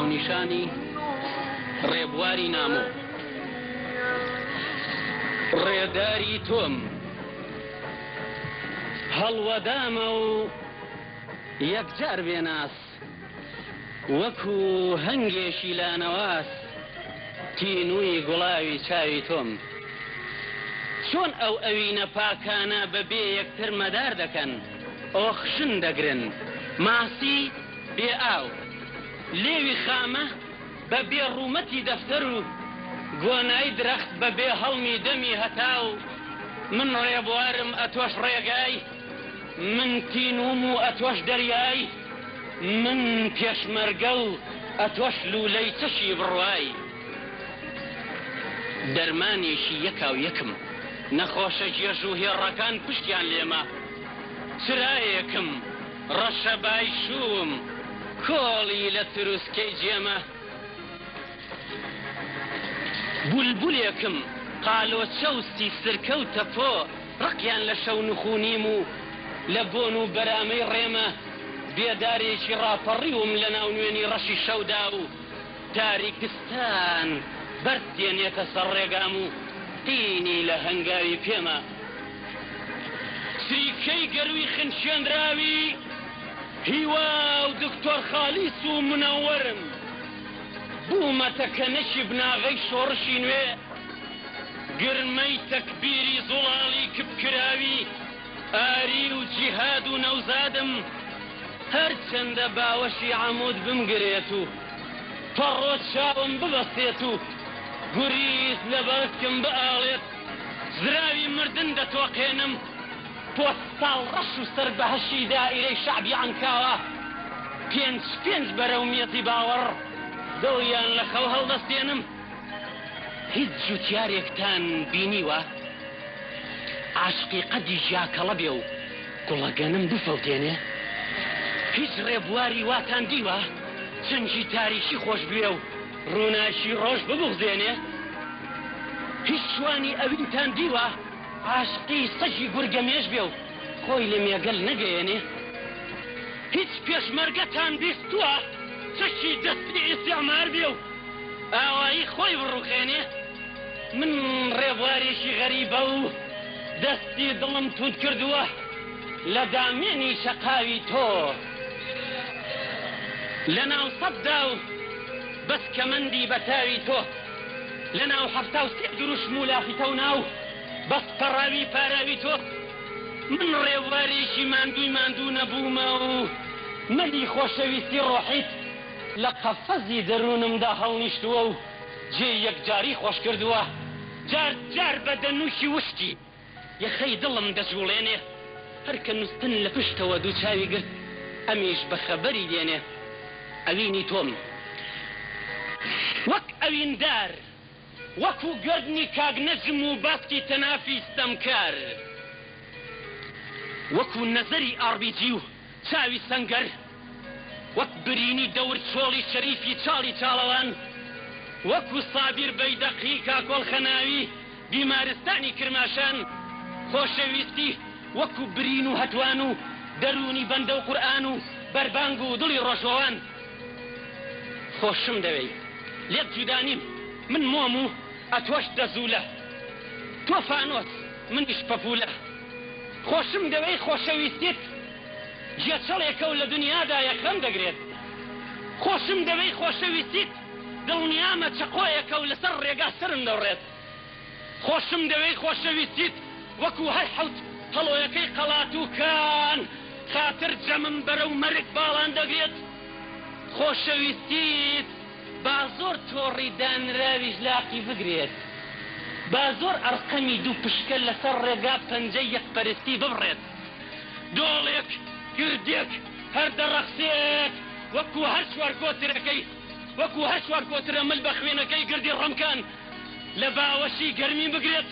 ناونیشانی ڕێبواری نامۆ ڕێداری تۆم هەڵوەدامە و یەکجار بێناس وەکو هەنگێشی لانەواس تینووی گوڵاوی چاوی تۆم چۆن ئەو ئەوینە پاکانە بەبێ یەکتر مەدار دەکەن ئۆخشن دەگرن ماسی بێ ئاو لێوی خامە بەبێ ڕوومەتی دەفتەر و گۆنای درەخت بەبێ هەڵمی دەمی هەتاو من ڕێبوارم ئەتۆش ڕێگای من تینوم و ئەتۆش دەریای من پێشمەرگە و ئەتۆش لولەی چەشی بڕوای دەرمانێکی یەکاو یەکم نەخۆشە جێژ و هێڕەکان پشتیان لێمە چرایەکم ڕەشەبای شوم کۆڵی لە تروسکەی جێمە بولبولێکم قالۆچە و سیسرکە و تەپۆ ڕقیان لە شەو نخونیم و لە بۆن و بەرامەی ڕێمە بێدارێکی ڕاپەڕیوم لە ناو نوێنی ڕەشی شەودا و تاریکستان بەردێنێتە سەر ڕێگام و قینی لە هەنگاوی پێمە سریکەی گەروی خنشێنراوی هیوا و دکتۆر خالیس و منەوەرم بوومەتە کەنەشی بناغەی شۆڕشی نوێ گرمەی تەکبیری زوڵاڵی کبکراوی ئاری و جیهاد و نەوزادم هەرچەندە باوەشی عەمود بمگرێت و پەڕۆ چاوم ببەستێت و گوریز لە بەرزکم بئاڵێت زراوی مردن دەتۆقێنم پۆستاڵ ڕەش و سەر بەهەشی دائیرەی شەعبی عەنکاوە پێنج بەرەو مێزی باوەڕ دڵیان لە خەو هەڵدەستێنم هیچ جوتیارێکتان بینیوە عاشقی قەدی ژیاکەڵە بێ و گوڵەگەنم بفەوتێنێ هیچ ڕێبواری واتان دیوە چەنجی تاریشی خۆش بێ و ڕووناشی ڕۆژ ببغزێنێ هیچ شوانی ئەوینتان دیوە عاشقی سەژی گورگەمێش بێ و خۆی لە مێگەل نەگەیەنێ هیچ پێشمەرگەتان بیستووە چەشی دەستی ئیسیعمار بێ و ئاوایی خۆی بڕوخێنێ من ڕێبوارێکی غەریبە و دەستی دڵم توند کردووە لە دامێنی شەقاوی تۆ لە ناو سەددا و بەس کەمەندی بەتاوی تۆ لە ناو هەفتا و سێ دروش مولافی تەو ناو بەس پەڕاوی پاراوی تۆ من ڕێبوارێکی ماندوو نەبوومە و مەلی خۆشەویستی ڕۆحیت لە قەفەزی دەروونمدا هەڵنیشتووە و جێ یەکجاری خۆش کردووە جار بە دەنووشی وشتی یەخەی دڵم دەجوڵێنێ هەرکە نووسن لە پشتەوە دوو چاوی گرت ئەمیش بە خەبەری دێنێ ئەوینی تۆم وەک ئەویندار وەکو گردنی کاگنەجم و باسکی تەنافی ستەمکار وەکو نەزەری ئاربیجی و چاوی سەنگەر وەک برینی دەور چۆڵی شەریفی چاڵی چاڵەوان وەکو سابیر بەیدەقی کاکۆڵ خەناوی بیمارستانی کرماشان خۆشەویستی وەکو برین و هەتوان و دەرونی بەندە و قورئان و بەربانگ و دڵی ڕۆژەوان خۆشم دەوێی لێت جودانیم من مۆم و ئەتۆش دەزوولە تۆ فانۆس منیش پەپولە خۆشم دەوێی خۆشەویستیت جێچەڵێکە و لە دنیادا یەکەم دەگرێت خۆشم دەوێی خۆشەویستیت دڵنیامە چەقۆیەکە و لەسەر ڕێگا سرم دەڕێت خۆشم دەوێی خۆشەویستیت وەکو هەر حەوت هەڵۆیەکەی قەڵاتووکان خاتر جەمم بەرەو مەرگ باڵان دەگرێت خۆشەویستیت با زۆر تۆڕی دانراویش لاقی بگرێت با زۆر ئەرقەمی دوو پشکە لەسەر ڕێگا پەنجەی یەکپەرستی ببڕێت دۆڵێک گردێک هەر دەڕەخسێت وەکو هەر چوار کۆترەکەی وەکو هەر چوار کۆترە مل بە خوێنەکەی گردی ڕەمکان لە باوەشی گەرمی بگرێت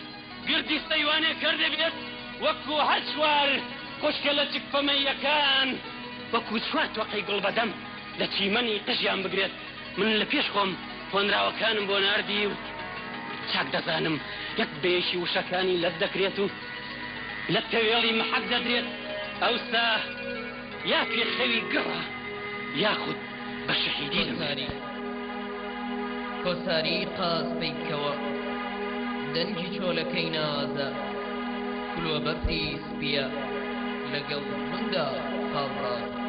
گردی سەیوانێ کەر دەبێت وەکو هەر چوار خوشکە لە چکپەمەیەکان وەکو چوار تۆقەی گوڵ بەدەم لە چیمەنی قژیان بگرێت من لە پێش خۆم هۆنراوەکانم بۆ ناردی و چاک دەزانم یەک بێشی وشەکانی لەت دەکرێت و لە تەوێڵی محەق دەدرێت ئەوسا یا پێخەوی گڕە یاخود بە شەهیدی دەزانی کۆساری قاس پەیکەوە دەنگی چۆلەکەی نازە کولوە بەفری سپیە لەگەڵ هوندا قاڵڕات